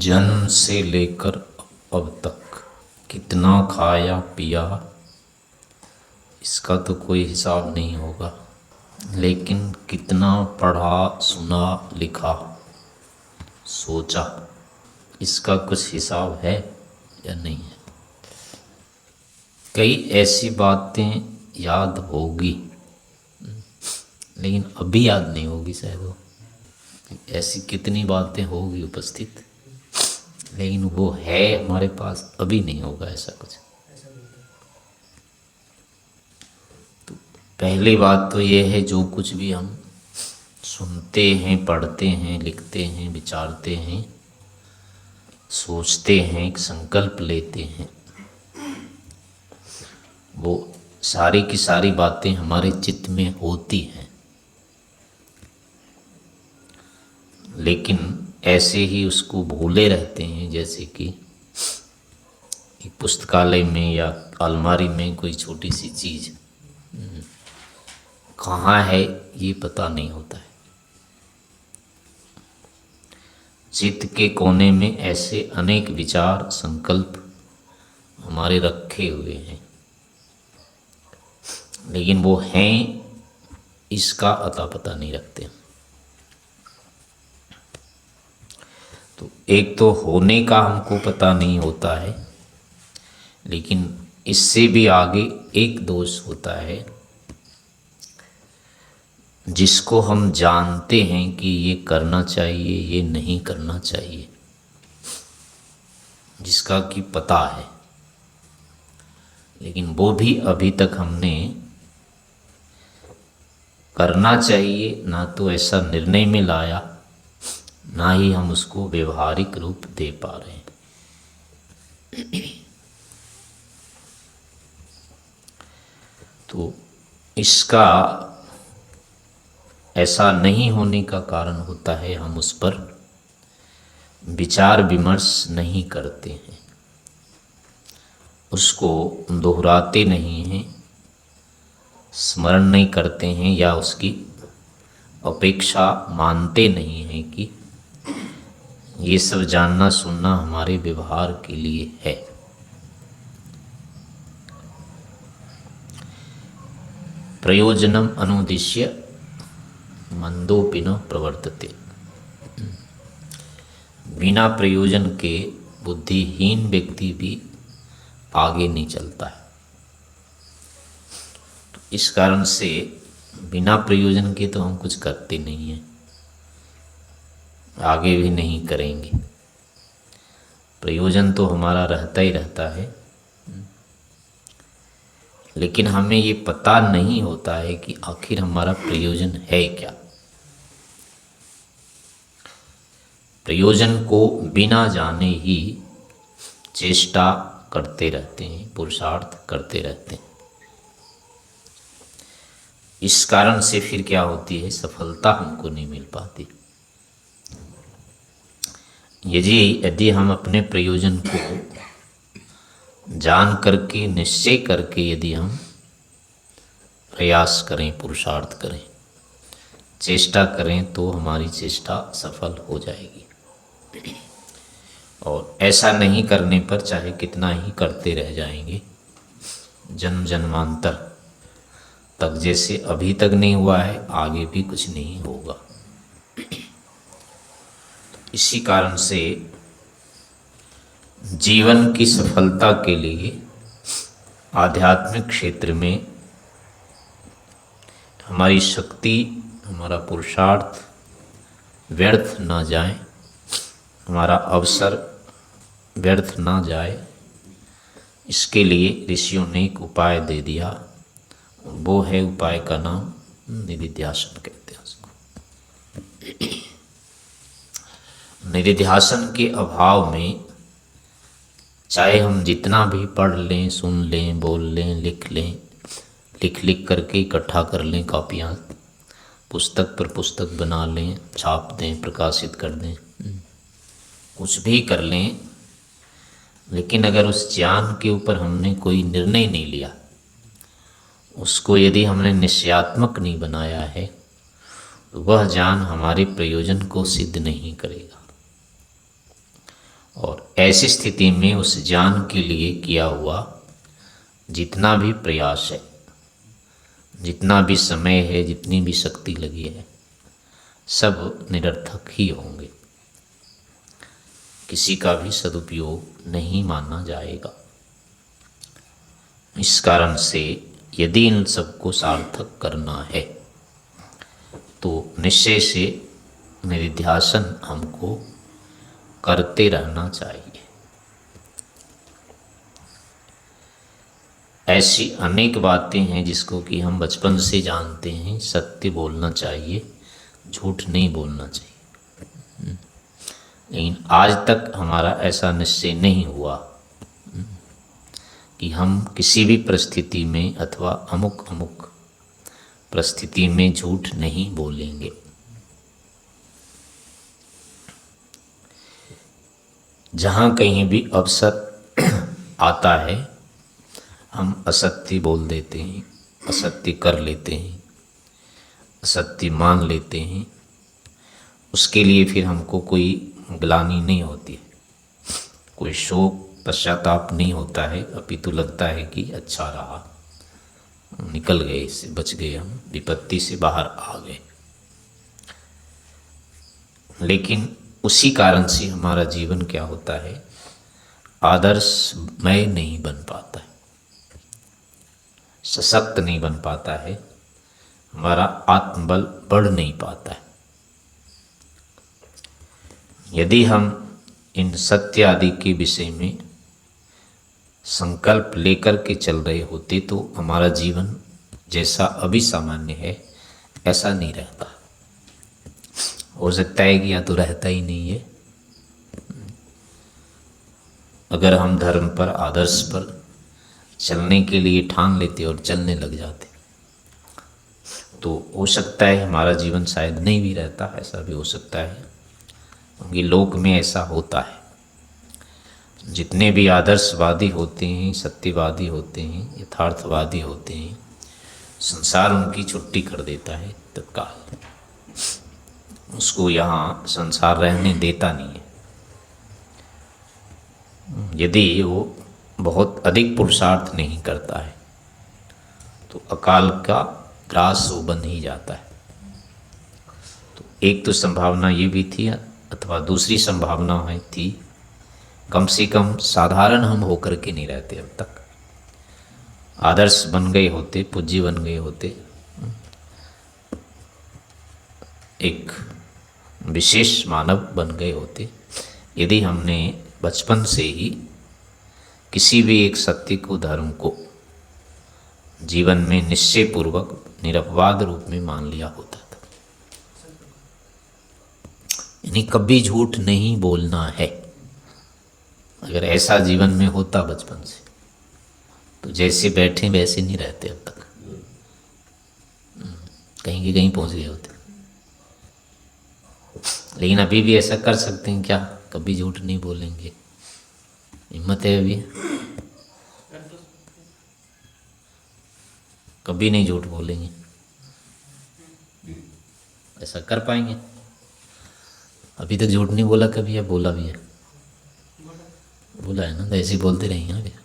जन्म से लेकर अब तक कितना खाया पिया, इसका तो कोई हिसाब नहीं होगा। लेकिन कितना पढ़ा सुना लिखा सोचा, इसका कुछ हिसाब है या नहीं है। कई ऐसी बातें याद होगी, लेकिन अभी याद नहीं होगी शायद। वो ऐसी कितनी बातें होगी उपस्थित, लेकिन वो है हमारे पास, अभी नहीं होगा ऐसा कुछ। तो पहली बात तो ये है, जो कुछ भी हम सुनते हैं, पढ़ते हैं, लिखते हैं, विचारते हैं, सोचते हैं, एक संकल्प लेते हैं, वो सारी की सारी बातें हमारे चित्त में होती हैं। लेकिन ऐसे ही उसको भूले रहते हैं, जैसे कि एक पुस्तकालय में या अलमारी में कोई छोटी सी चीज़ कहाँ है ये पता नहीं होता है। चित्त के कोने में ऐसे अनेक विचार संकल्प हमारे रखे हुए हैं, लेकिन वो हैं इसका अता पता नहीं रखते। तो एक तो होने का हमको पता नहीं होता है, लेकिन इससे भी आगे एक दोष होता है, जिसको हम जानते हैं कि ये करना चाहिए, ये नहीं करना चाहिए, जिसका कि पता है, लेकिन वो भी अभी तक हमने करना चाहिए ना तो ऐसा निर्णय में लाया, ना ही हम उसको व्यवहारिक रूप दे पा रहे हैं। तो इसका ऐसा नहीं होने का कारण होता है, हम उस पर विचार विमर्श नहीं करते हैं, उसको दोहराते नहीं हैं, स्मरण नहीं करते हैं, या उसकी अपेक्षा मानते नहीं हैं कि ये सब जानना सुनना हमारे व्यवहार के लिए है। प्रयोजनम अनुद्दिश्य मंदोपि न प्रवर्तते। बिना प्रयोजन के बुद्धिहीन व्यक्ति भी आगे नहीं चलता है। तो इस कारण से बिना प्रयोजन के तो हम कुछ करते नहीं हैं, आगे भी नहीं करेंगे। प्रयोजन तो हमारा रहता ही रहता है, लेकिन हमें ये पता नहीं होता है कि आखिर हमारा प्रयोजन है क्या। प्रयोजन को बिना जाने ही चेष्टा करते रहते हैं, पुरुषार्थ करते रहते हैं। इस कारण से फिर क्या होती है, सफलता हमको नहीं मिल पाती। यदि हम अपने प्रयोजन को जान करके, निश्चय करके यदि हम प्रयास करें, पुरुषार्थ करें, चेष्टा करें, तो हमारी चेष्टा सफल हो जाएगी। और ऐसा नहीं करने पर चाहे कितना ही करते रह जाएंगे, जन्म जन्मांतर तक, जैसे अभी तक नहीं हुआ है, आगे भी कुछ नहीं होगा। इसी कारण से जीवन की सफलता के लिए आध्यात्मिक क्षेत्र में हमारी शक्ति, हमारा पुरुषार्थ व्यर्थ ना जाए, हमारा अवसर व्यर्थ ना जाए, इसके लिए ऋषियों ने एक उपाय दे दिया। वो है, उपाय का नाम निधिध्यासन कहते हैं उसको। निधिध्यासन के अभाव में चाहे हम जितना भी पढ़ लें, सुन लें, बोल लें, लिख लें, लिख करके इकट्ठा कर लें कॉपियाँ, पुस्तक पर पुस्तक बना लें, छाप दें, प्रकाशित कर दें, कुछ भी कर लें, लेकिन अगर उस ज्ञान के ऊपर हमने कोई निर्णय नहीं लिया, उसको यदि हमने निश्चयात्मक नहीं बनाया है, तो वह ज्ञान हमारे प्रयोजन को सिद्ध नहीं करेगा। और ऐसी स्थिति में उस ज्ञान के लिए किया हुआ जितना भी प्रयास है, जितना भी समय है, जितनी भी शक्ति लगी है, सब निरर्थक ही होंगे, किसी का भी सदुपयोग नहीं माना जाएगा। इस कारण से यदि इन सबको सार्थक करना है तो निश्चय से निधिध्यासन हमको करते रहना चाहिए। ऐसी अनेक बातें हैं जिसको कि हम बचपन से जानते हैं। सत्य बोलना चाहिए, झूठ नहीं बोलना चाहिए, लेकिन आज तक हमारा ऐसा निश्चय नहीं हुआ कि हम किसी भी परिस्थिति में अथवा अमुक अमुक परिस्थिति में झूठ नहीं बोलेंगे। जहाँ कहीं भी अवसर आता है हम असत्य बोल देते हैं, असत्य कर लेते हैं, असत्य मान लेते हैं। उसके लिए फिर हमको कोई ग्लानि नहीं होती है, कोई शोक पश्चाताप नहीं होता है, अपितु लगता है कि अच्छा रहा, निकल गए, इससे बच गए, हम विपत्ति से बाहर आ गए। लेकिन उसी कारण से हमारा जीवन क्या होता है, आदर्शमय नहीं बन पाता है, सशक्त नहीं बन पाता है, हमारा आत्मबल बढ़ नहीं पाता है। यदि हम इन सत्य आदि के विषय में संकल्प लेकर के चल रहे होते तो हमारा जीवन जैसा अभी सामान्य है ऐसा नहीं रहता। हो सकता है कि या तो रहता ही नहीं है। अगर हम धर्म पर, आदर्श पर चलने के लिए ठान लेते और चलने लग जाते तो हो सकता है हमारा जीवन शायद नहीं भी रहता, ऐसा भी हो सकता है। क्योंकि लोक में ऐसा होता है, जितने भी आदर्शवादी होते हैं, सत्यवादी होते हैं, यथार्थवादी होते हैं, संसार उनकी छुट्टी कर देता है तत्काल। उसको यहाँ संसार रहने देता नहीं है। यदि वो बहुत अधिक पुरुषार्थ नहीं करता है तो अकाल का ग्रास वो बन ही जाता है। तो एक तो संभावना ये भी थी, अथवा दूसरी संभावना है थी, कम से कम साधारण हम होकर के नहीं रहते। अब तक आदर्श बन गए होते, पूज्य बन गए होते, एक विशेष मानव बन गए होते, यदि हमने बचपन से ही किसी भी एक सत्य को, धर्म को जीवन में निश्चय पूर्वक निरपवाद रूप में मान लिया होता था। यानी कभी झूठ नहीं बोलना है। अगर ऐसा जीवन में होता बचपन से तो जैसे बैठे वैसे नहीं रहते अब तक, कहीं के कहीं पहुंच गए होते। लेकिन अभी भी ऐसा कर सकते हैं क्या, कभी झूठ नहीं बोलेंगे? हिम्मत है अभी? कभी नहीं झूठ बोलेंगे, ऐसा कर पाएंगे? अभी तक झूठ नहीं बोला कभी, या बोला भी है? बोला है ना, तो ऐसे ही बोलते रहेंगे ना भैया।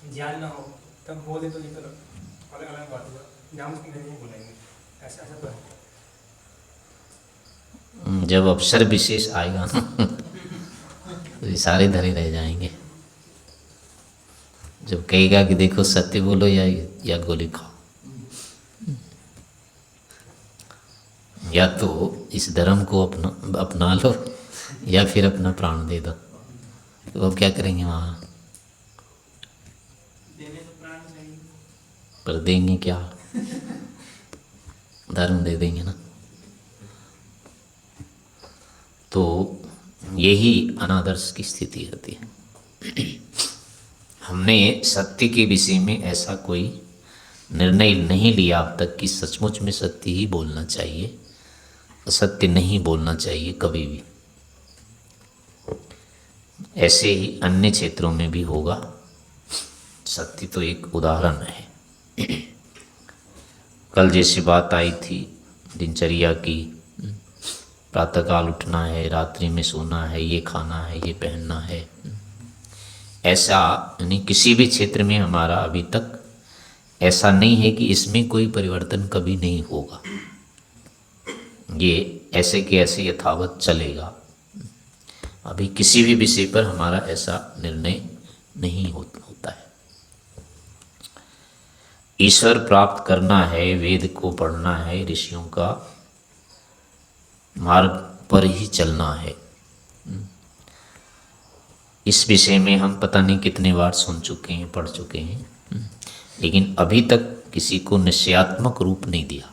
ज्ञान ना हो तब बोले तो ये तो अलग अलग बात है, जान के नहीं बोलेंगे, ऐसा ऐसा तो है। जब अवसर विशेष आएगा ना तो ये सारे धरे रह जाएंगे। जब कहेगा कि देखो सत्य बोलो या गोली खाओ, या तो इस धर्म को अपना लो या फिर अपना प्राण दे दो, तो अब क्या करेंगे वहाँ? पर देंगे क्या? धर्म दे देंगे ना। तो यही अनादर्श की स्थिति होती है। हमने सत्य के विषय में ऐसा कोई निर्णय नहीं लिया अब तक कि सचमुच में सत्य ही बोलना चाहिए, असत्य नहीं बोलना चाहिए कभी भी। ऐसे ही अन्य क्षेत्रों में भी होगा। सत्य तो एक उदाहरण है। कल जैसी बात आई थी दिनचर्या की। प्रातःकाल उठना है, रात्रि में सोना है, ये खाना है, ये पहनना है। ऐसा यानी किसी भी क्षेत्र में हमारा अभी तक ऐसा नहीं है कि इसमें कोई परिवर्तन कभी नहीं होगा। ये ऐसे के ऐसे यथावत चलेगा। अभी किसी भी विषय पर हमारा ऐसा निर्णय नहीं होता है। ईश्वर प्राप्त करना है, वेद को पढ़ना है, ऋषियों का मार्ग पर ही चलना है। इस विषय में हम पता नहीं कितने बार सुन चुके हैं, पढ़ चुके हैं, लेकिन अभी तक किसी को निश्चयात्मक रूप नहीं दिया।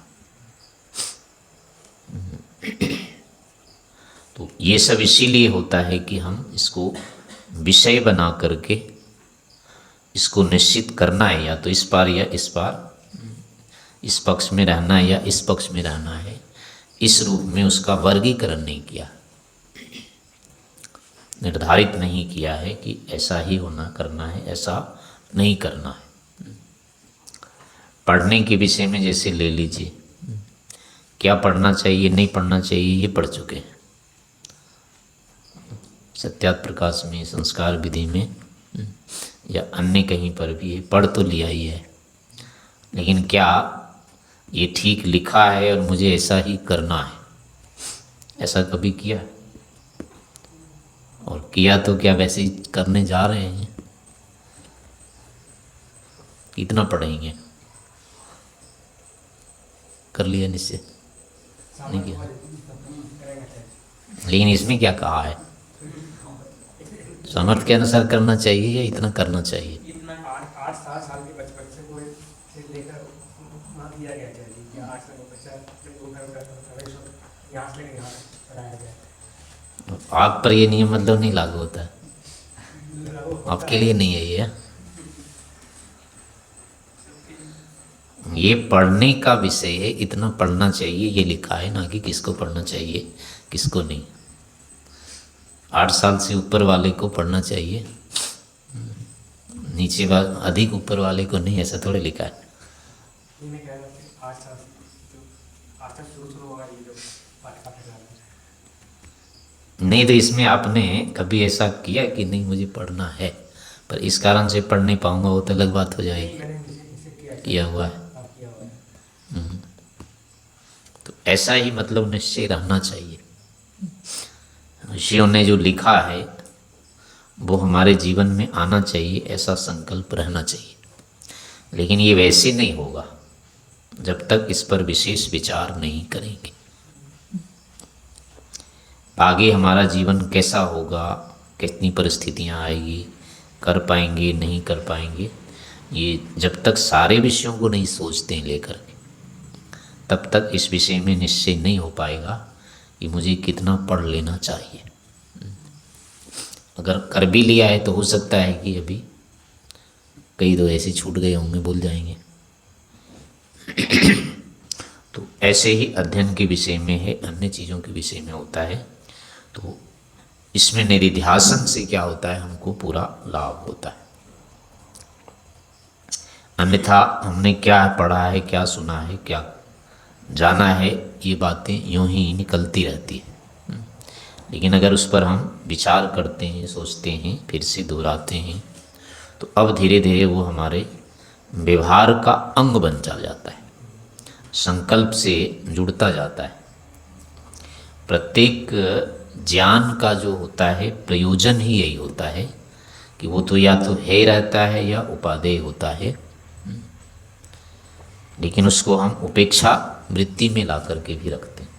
तो ये सब इसीलिए होता है कि हम इसको विषय बना करके इसको निश्चित करना है, या तो इस पार या इस पार, इस पक्ष में रहना है या इस पक्ष में रहना है। इस रूप में उसका वर्गीकरण नहीं किया, निर्धारित नहीं किया है कि ऐसा ही होना करना है, ऐसा नहीं करना है। पढ़ने के विषय में जैसे ले लीजिए, क्या पढ़ना चाहिए नहीं पढ़ना चाहिए ये पढ़ चुके हैं। सत्यार्थ प्रकाश में, संस्कार विधि में या अन्य कहीं पर भी पढ़ तो लिया ही है, लेकिन क्या ये ठीक लिखा है और मुझे ऐसा ही करना है, ऐसा कभी किया? और किया तो क्या वैसे ही करने जा रहे हैं? कितना पढ़ेंगे? कर लिया निश्चय? नहीं किया। लेकिन इसमें क्या कहा है? सामर्थ्य के अनुसार करना चाहिए या इतना करना चाहिए? इतना 8-7 साल के बच्चे को लेकर दिया गया है कि 8 साल का बच्चा जब वो घर का यहाँ से लेकर यहाँ पढ़ाया गया। आप पर ये नियम मतलब नहीं लागू होता है, आपके लिए नहीं है ये पढ़ने का विषय है, इतना पढ़ना चाहिए ये लिखा है, ना कि किसको पढ़ना चाहिए किसको नहीं। 8 साल से ऊपर वाले को पढ़ना चाहिए, नीचे वाले अधिक ऊपर वाले को नहीं, ऐसा थोड़े लिखा है। मैं कह रहा हूँ कि 8 साल शुरू होगा ये जो पाठ्यक्रम नहीं, तो इसमें आपने कभी ऐसा किया कि नहीं मुझे पढ़ना है पर इस कारण से पढ़ नहीं पाऊंगा, वो तो अलग बात हो जाएगी। किया हुआ है। तो ऐसा ही मतलब निश्चय रहना चाहिए। ऋषियों ने जो लिखा है वो हमारे जीवन में आना चाहिए, ऐसा संकल्प रहना चाहिए। लेकिन ये वैसे नहीं होगा जब तक इस पर विशेष विचार नहीं करेंगे। आगे हमारा जीवन कैसा होगा, कितनी परिस्थितियां आएगी, कर पाएंगे नहीं कर पाएंगे, ये जब तक सारे विषयों को नहीं सोचते हैं लेकर के, तब तक इस विषय में निश्चय नहीं हो पाएगा कि मुझे कितना पढ़ लेना चाहिए। अगर कर भी लिया है तो हो सकता है कि अभी कई दो ऐसे छूट गए होंगे, भूल जाएंगे। तो ऐसे ही अध्ययन के विषय में है, अन्य चीज़ों के विषय में होता है। तो इसमें निधिध्यासन से क्या होता है, हमको पूरा लाभ होता है। अन्यथा हमने क्या पढ़ा है, क्या सुना है, क्या जाना है, ये बातें यूं ही निकलती रहती है। लेकिन अगर उस पर हम विचार करते हैं, सोचते हैं, फिर से दोहराते हैं, तो अब धीरे धीरे वो हमारे व्यवहार का अंग बन जाता है, संकल्प से जुड़ता जाता है। प्रत्येक ज्ञान का जो होता है प्रयोजन ही यही होता है कि वो तो या तो है रहता है या उपादेय होता है, लेकिन उसको हम उपेक्षा वृत्ति में ला करके भी रखते हैं।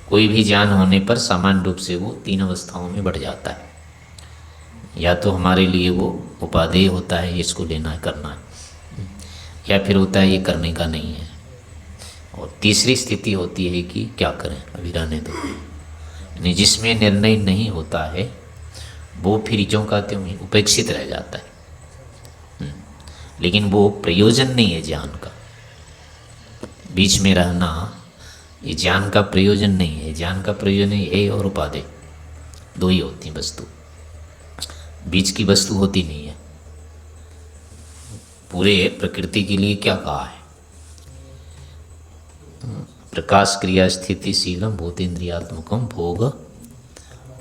कोई भी ज्ञान होने पर सामान्य रूप से वो 3 अवस्थाओं में बढ़ जाता है। या तो हमारे लिए वो उपादेय होता है, इसको लेना है करना है, या फिर होता है ये करने का नहीं है, और तीसरी स्थिति होती है कि क्या करें अभी रहने दो, यानी जिसमें निर्णय नहीं होता है वो फिर जो का त्यों ही उपेक्षित रह जाता है। लेकिन वो प्रयोजन नहीं है ज्ञान का, बीच में रहना ये ज्ञान का प्रयोजन नहीं है। ज्ञान का प्रयोजन है और उपादेय, 2 ही होती हैं वस्तु, बीच की वस्तु होती नहीं है। पूरे प्रकृति के लिए क्या कहा है, प्रकाश क्रिया स्थिति शीलम भूतेन्द्रियात्मकम भोग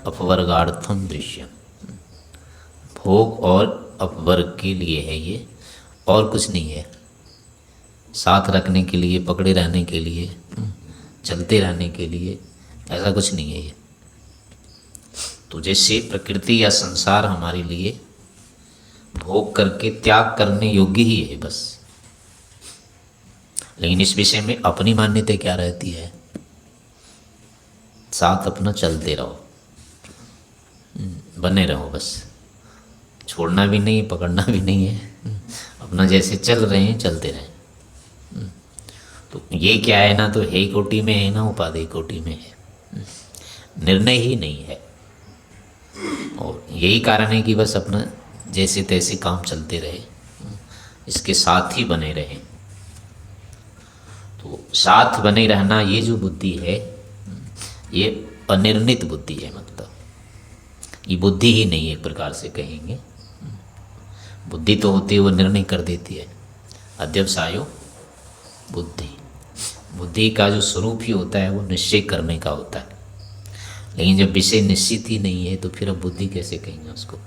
अपवर्गार्थम दृश्यम। भोग और अपवर्ग के लिए है ये, और कुछ नहीं है। साथ रखने के लिए, पकड़े रहने के लिए, चलते रहने के लिए, ऐसा कुछ नहीं है ये। तो जैसे प्रकृति या संसार हमारे लिए भोग करके त्याग करने योग्य ही है बस, लेकिन इस विषय में अपनी मान्यता क्या रहती है? साथ अपना चलते रहो, बने रहो बस, छोड़ना भी नहीं, पकड़ना भी नहीं है, अपना जैसे चल रहे हैं चलते रहें। तो ये क्या है ना, तो हे कोटि में है ना उपाधि कोटि में है, निर्णय ही नहीं है। और यही कारण है कि बस अपना जैसे तैसे काम चलते रहे, इसके साथ ही बने रहें। तो साथ बने रहना, ये जो बुद्धि है ये अनिर्णित बुद्धि है, मतलब ये बुद्धि ही नहीं है एक प्रकार से कहेंगे। बुद्धि तो होती है वो निर्णय कर देती है, अध्यवसायो बुद्धि। बुद्धि का जो स्वरूप ही होता है वो निश्चय करने का होता है, लेकिन जब विषय निश्चित ही नहीं है तो फिर अब बुद्धि कैसे कहेंगे उसको?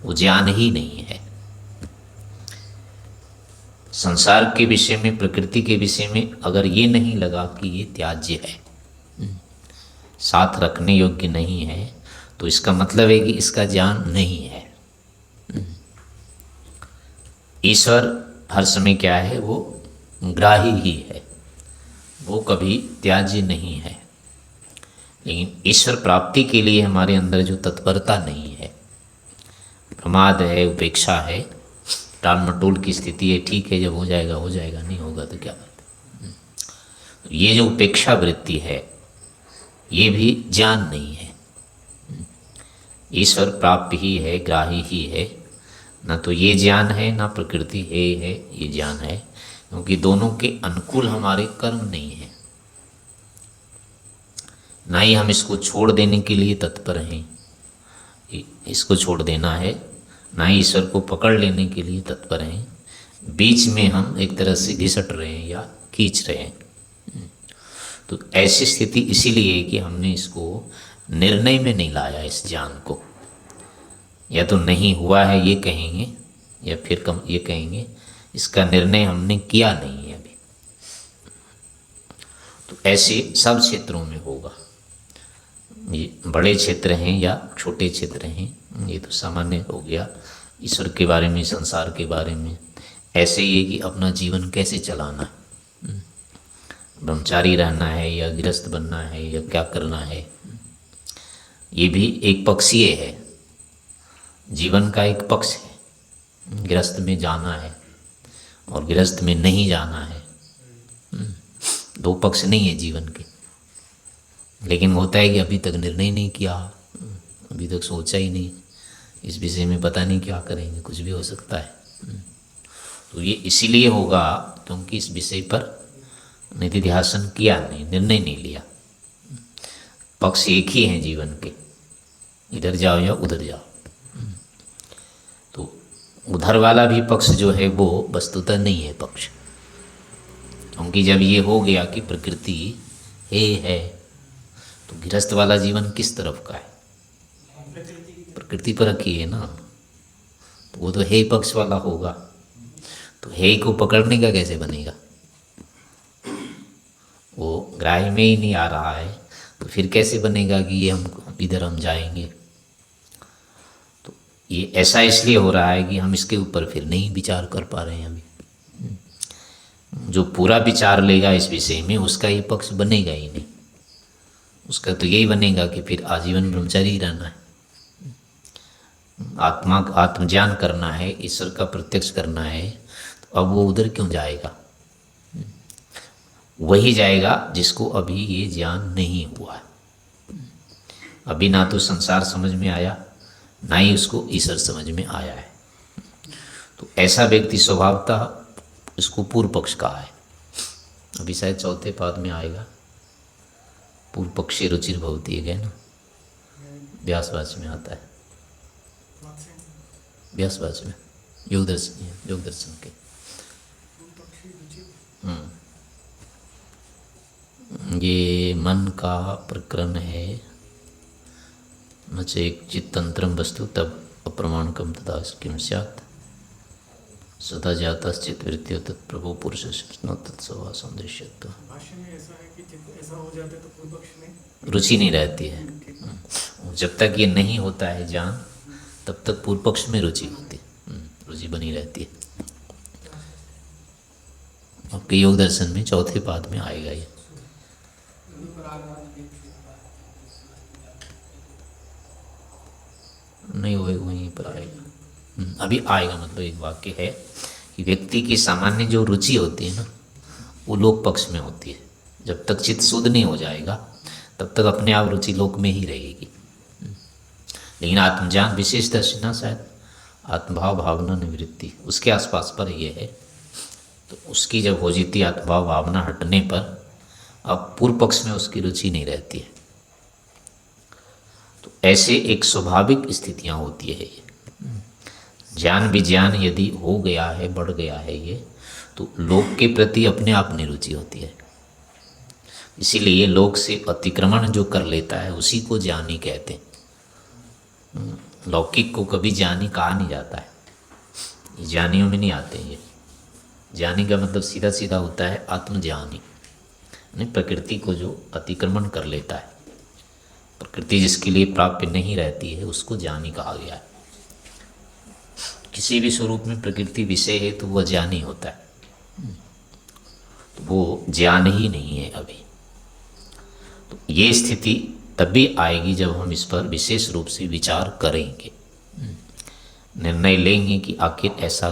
वो ज्ञान ही नहीं है। संसार के विषय में, प्रकृति के विषय में अगर ये नहीं लगा कि ये त्याज्य है, साथ रखने योग्य नहीं है, तो इसका मतलब है कि इसका ज्ञान नहीं है। ईश्वर हर समय क्या है? वो ग्राही ही है, वो कभी त्याज्य नहीं है। लेकिन ईश्वर प्राप्ति के लिए हमारे अंदर जो तत्परता नहीं है, प्रमाद है, उपेक्षा है, टाल मटोल की स्थिति है, ठीक है जब हो जाएगा हो जाएगा, नहीं होगा तो क्या बात है। ये जो उपेक्षा वृत्ति है ये भी ज्ञान नहीं है। ईश्वर प्राप्त ही है, ग्राही ही है, ना तो ये ज्ञान है ना प्रकृति है ये ज्ञान है, क्योंकि दोनों के अनुकूल हमारे कर्म नहीं है। ना ही हम इसको छोड़ देने के लिए तत्पर हैं, इसको छोड़ देना है, ना ही ईश्वर को पकड़ लेने के लिए तत्पर हैं। बीच में हम एक तरह से घिसट रहे हैं या खींच रहे हैं। तो ऐसी स्थिति इसीलिए है कि हमने इसको निर्णय में नहीं लाया, इस ज्ञान को। या तो नहीं हुआ है ये कहेंगे, या फिर कम ये कहेंगे इसका निर्णय हमने किया नहीं है अभी। तो ऐसे सब क्षेत्रों में होगा, ये बड़े क्षेत्र हैं या छोटे क्षेत्र हैं, ये तो सामान्य हो गया। ईश्वर के बारे में, संसार के बारे में ऐसे ही है कि अपना जीवन कैसे चलाना है, ब्रह्मचारी रहना है या गृहस्थ बनना है या क्या करना है, ये भी एक पक्षीय है, जीवन का एक पक्ष है। गृहस्थ में जाना है और गृहस्थ में नहीं जाना है, दो पक्ष नहीं है जीवन के। लेकिन होता है कि अभी तक निर्णय नहीं किया, अभी तक सोचा ही नहीं, इस विषय में पता नहीं क्या करेंगे, कुछ भी हो सकता है। तो ये इसीलिए होगा क्योंकि इस विषय पर निधिध्यासन किया नहीं, निर्णय नहीं लिया। पक्ष एक ही हैं जीवन के, इधर जाओ या उधर जाओ। तो उधर वाला भी पक्ष जो है वो वस्तुतः नहीं है पक्ष, क्योंकि जब ये हो गया कि प्रकृति है तो गृहस्थ वाला जीवन किस तरफ का है? प्रकृति पर रखी है ना, तो वो तो हे पक्ष वाला होगा। तो हे को पकड़ने का कैसे बनेगा? वो ग्राह्य में ही नहीं आ रहा है, तो फिर कैसे बनेगा कि ये हम इधर हम जाएंगे? तो ये ऐसा इसलिए हो रहा है कि हम इसके ऊपर फिर नहीं विचार कर पा रहे हैं अभी। जो पूरा विचार लेगा इस विषय में उसका ये पक्ष बनेगा ही नहीं। उसका तो यही बनेगा कि फिर आजीवन ब्रह्मचारी ही रहना है, आत्मज्ञान करना है, ईश्वर का प्रत्यक्ष करना है। तो अब वो उधर क्यों जाएगा? वही जाएगा जिसको अभी ये ज्ञान नहीं हुआ है। अभी ना तो संसार समझ में आया, ना ही उसको ईश्वर समझ में आया है। तो ऐसा व्यक्ति स्वभावतः इसको पूर्व पक्ष कहा है। अभी शायद चौथे पाद में आएगा, पूर्व पक्षी रुचिर भवती है ना, व्यासवाच में आता है, व्यासवाच में योग दर्शन के। ये मन का प्रकरण है। न चेत् चित्तंतरम वस्तु तब अप्रमाणकम तथा किम स्यात् सदा जातश्चित वृत्तियो तत्प्रभो पुरुष तत्स्वभाव सौंदर्यत्व। भाष्य में ऐसा है कि जब ऐसा हो जाता है तो पूर्व पक्ष में रुचि नहीं रहती है। जब तक ये नहीं होता है ज्ञान तब तक पूर्व पक्ष में रुचि होती है, रुचि बनी रहती है। आपके योग दर्शन में चौथे पाद में आएगा ये। नहीं हुए वहीं पर आएगा, अभी आएगा। मतलब एक वाक्य है कि व्यक्ति की सामान्य जो रुचि होती है ना वो लोक पक्ष में होती है। जब तक चित्त शुद्ध नहीं हो जाएगा तब तक अपने आप रुचि लोक में ही रहेगी। लेकिन आत्मज्ञान विशेष दर्शना शायद आत्मभाव भावना निवृत्ति उसके आसपास पर ये है। तो उसकी जब हो जाती आत्मभाव भावना हटने पर अब पूर्व पक्ष में उसकी रुचि नहीं रहती है। तो ऐसे एक स्वाभाविक स्थितियां होती है। ये ज्ञान विज्ञान यदि हो गया है, बढ़ गया है ये, तो लोक के प्रति अपने आप नहीं रुचि होती है। इसीलिए लोक से अतिक्रमण जो कर लेता है उसी को ज्ञानी कहते हैं। लौकिक को कभी ज्ञानी कहा नहीं जाता है, ज्ञानियों में नहीं आते ये। ज्ञानी का मतलब सीधा सीधा होता है आत्मज्ञानी, यानी प्रकृति को जो अतिक्रमण कर लेता है, प्रकृति जिसके लिए प्राप्य नहीं रहती है उसको ज्ञानी कहा गया है। किसी भी स्वरूप में प्रकृति विषय है तो वह ज्ञानी होता है, तो वो ज्ञान ही नहीं है अभी। तो ये स्थिति तभी आएगी जब हम इस पर विशेष रूप से विचार करेंगे, निर्णय लेंगे कि आखिर ऐसा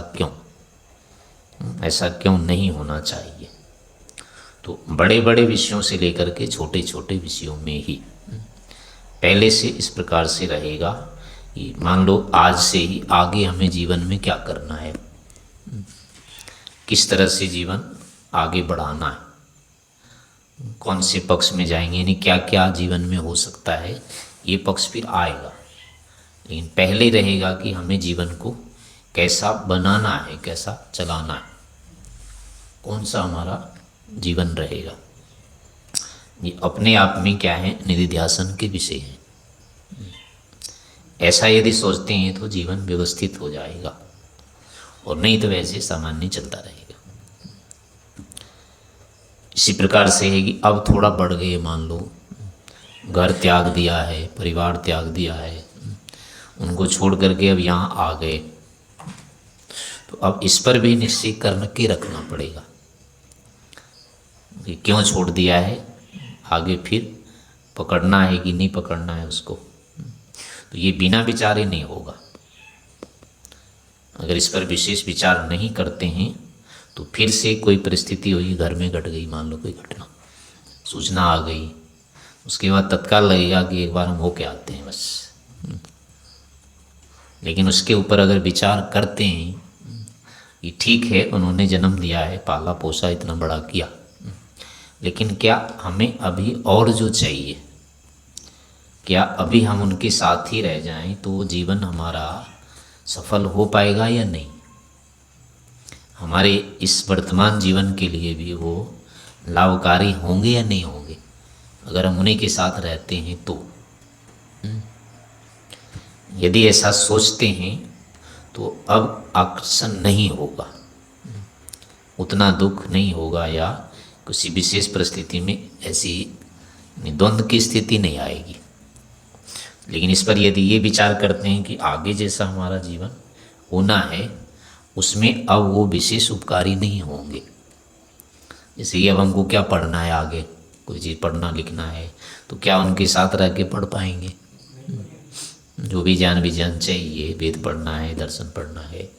क्यों नहीं होना चाहिए। तो बड़े बड़े विषयों से लेकर के छोटे छोटे विषयों में ही पहले से इस प्रकार से रहेगा कि मान लो आज से ही आगे हमें जीवन में क्या करना है, किस तरह से जीवन आगे बढ़ाना है, कौन से पक्ष में जाएंगे, यानी क्या क्या जीवन में हो सकता है, ये पक्ष फिर आएगा। लेकिन पहले रहेगा कि हमें जीवन को कैसा बनाना है, कैसा चलाना है, कौन सा हमारा जीवन रहेगा। ये अपने आप में क्या है, निधिध्यासन के विषय है। ऐसा यदि सोचते हैं तो जीवन व्यवस्थित हो जाएगा, और नहीं तो वैसे सामान्य चलता रहेगा। इसी प्रकार से है कि अब थोड़ा बढ़ गए, मान लो घर त्याग दिया है, परिवार त्याग दिया है, उनको छोड़ करके अब यहाँ आ गए, तो अब इस पर भी निश्चय करके रखना पड़ेगा कि क्यों छोड़ दिया है, आगे फिर पकड़ना है कि नहीं पकड़ना है उसको। तो ये बिना विचारे नहीं होगा। अगर इस पर विशेष विचार नहीं करते हैं तो फिर से कोई परिस्थिति हुई, घर में घट गई, मान लो कोई घटना, सूचना आ गई, उसके बाद तत्काल लगेगा कि एक बार हम होके आते हैं बस। लेकिन उसके ऊपर अगर विचार करते हैं कि ठीक है उन्होंने जन्म दिया है, पाला पोसा, इतना बड़ा किया, लेकिन क्या हमें अभी और जो चाहिए, क्या अभी हम उनके साथ ही रह जाएं तो वो जीवन हमारा सफल हो पाएगा या नहीं, हमारे इस वर्तमान जीवन के लिए भी वो लाभकारी होंगे या नहीं होंगे अगर हम उन्हीं के साथ रहते हैं तो। यदि ऐसा सोचते हैं तो अब आकर्षण नहीं होगा, उतना दुख नहीं होगा, या किसी विशेष परिस्थिति में ऐसी द्वंद्व की स्थिति नहीं आएगी। लेकिन इस पर यदि ये विचार करते हैं कि आगे जैसा हमारा जीवन होना है उसमें अब वो विशेष उपकारी नहीं होंगे, जैसे कि अब हमको क्या पढ़ना है, आगे कोई चीज़ पढ़ना लिखना है, तो क्या उनके साथ रह के पढ़ पाएंगे। जो भी ज्ञान विज्ञान चाहिए, वेद पढ़ना है, दर्शन पढ़ना है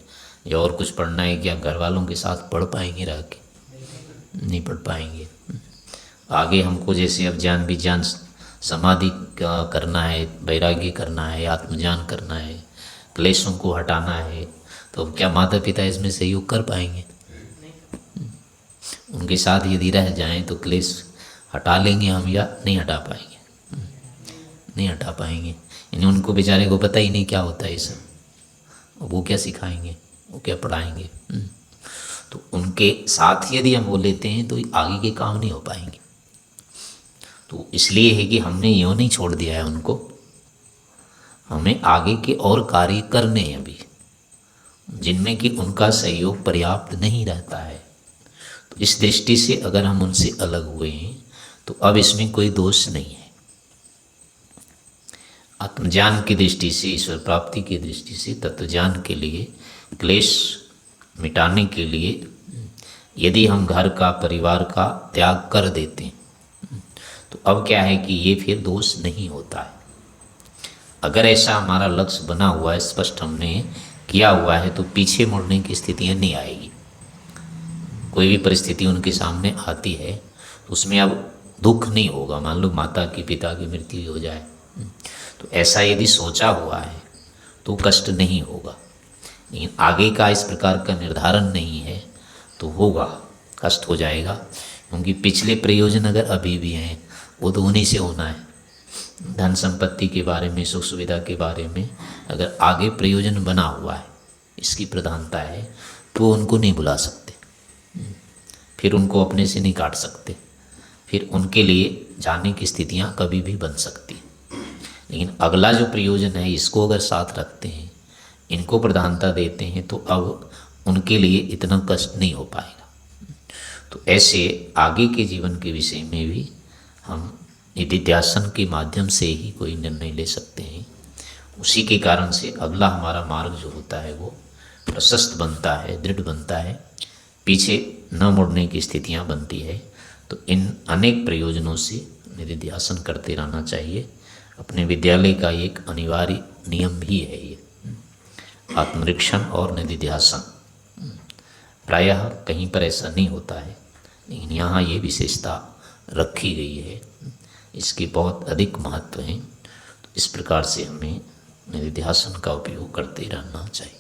या और कुछ पढ़ना है, क्या घर वालों के साथ पढ़ पाएंगे, रह के नहीं पढ़ पाएंगे। आगे हमको जैसे अब ज्ञान विज्ञान समाधि करना है, वैराग्य करना है, आत्मज्ञान करना है, क्लेशों को हटाना है, तो क्या माता पिता इसमें सहयोग कर पाएंगे? उनके साथ यदि रह जाएं तो क्लेश हटा लेंगे हम या नहीं हटा पाएंगे? नहीं हटा पाएंगे। यानी उनको बेचारे को पता ही नहीं क्या होता है ये सब, वो क्या सिखाएंगे, वो क्या पढ़ाएंगे। तो उनके साथ यदि हम वो लेते हैं तो आगे के काम नहीं हो पाएंगे। तो इसलिए है कि हमने यूँ नहीं छोड़ दिया है उनको, हमें आगे के और कार्य करने हैं अभी, जिनमें कि उनका सहयोग पर्याप्त नहीं रहता है। तो इस दृष्टि से अगर हम उनसे अलग हुए हैं तो अब इसमें कोई दोष नहीं है। आत्मज्ञान की दृष्टि से, ईश्वर प्राप्ति की दृष्टि से, तत्वज्ञान के लिए, क्लेश मिटाने के लिए यदि हम घर का, परिवार का त्याग कर देते हैं तो अब क्या है कि ये फिर दोष नहीं होता है। अगर ऐसा हमारा लक्ष्य बना हुआ है, स्पष्ट हमने किया हुआ है, तो पीछे मुड़ने की स्थितियाँ नहीं आएगी। कोई भी परिस्थिति उनके सामने आती है तो उसमें अब दुख नहीं होगा। मान लो माता की, पिता की मृत्यु हो जाए तो ऐसा यदि सोचा हुआ है तो कष्ट नहीं होगा, लेकिन आगे का इस प्रकार का निर्धारण नहीं है तो होगा, कष्ट हो जाएगा। क्योंकि पिछले प्रयोजन अगर अभी भी हैं वो तो उन्हीं से होना है। धन संपत्ति के बारे में, सुख सुविधा के बारे में अगर आगे प्रयोजन बना हुआ है, इसकी प्रधानता है, तो उनको नहीं बुला सकते, फिर उनको अपने से नहीं काट सकते, फिर उनके लिए जाने की स्थितियाँ कभी भी बन सकती हैं। लेकिन अगला जो प्रयोजन है, इसको अगर साथ रखते हैं, इनको प्रधानता देते हैं, तो अब उनके लिए इतना कष्ट नहीं हो पाएगा। तो ऐसे आगे के जीवन के विषय में भी हम निधिध्यासन के माध्यम से ही कोई निर्णय ले सकते हैं। उसी के कारण से अगला हमारा मार्ग जो होता है वो प्रशस्त बनता है, दृढ़ बनता है, पीछे न मुड़ने की स्थितियां बनती है। तो इन अनेक प्रयोजनों से निधिध्यासन करते रहना चाहिए। अपने विद्यालय का एक अनिवार्य नियम भी है ये आत्मनिरीक्षण और निधिध्यासन। प्रायः कहीं पर ऐसा नहीं होता है, लेकिन यहाँ ये विशेषता रखी गई है, इसके बहुत अधिक महत्व हैं। तो इस प्रकार से हमें निधिध्यासन का उपयोग करते रहना चाहिए।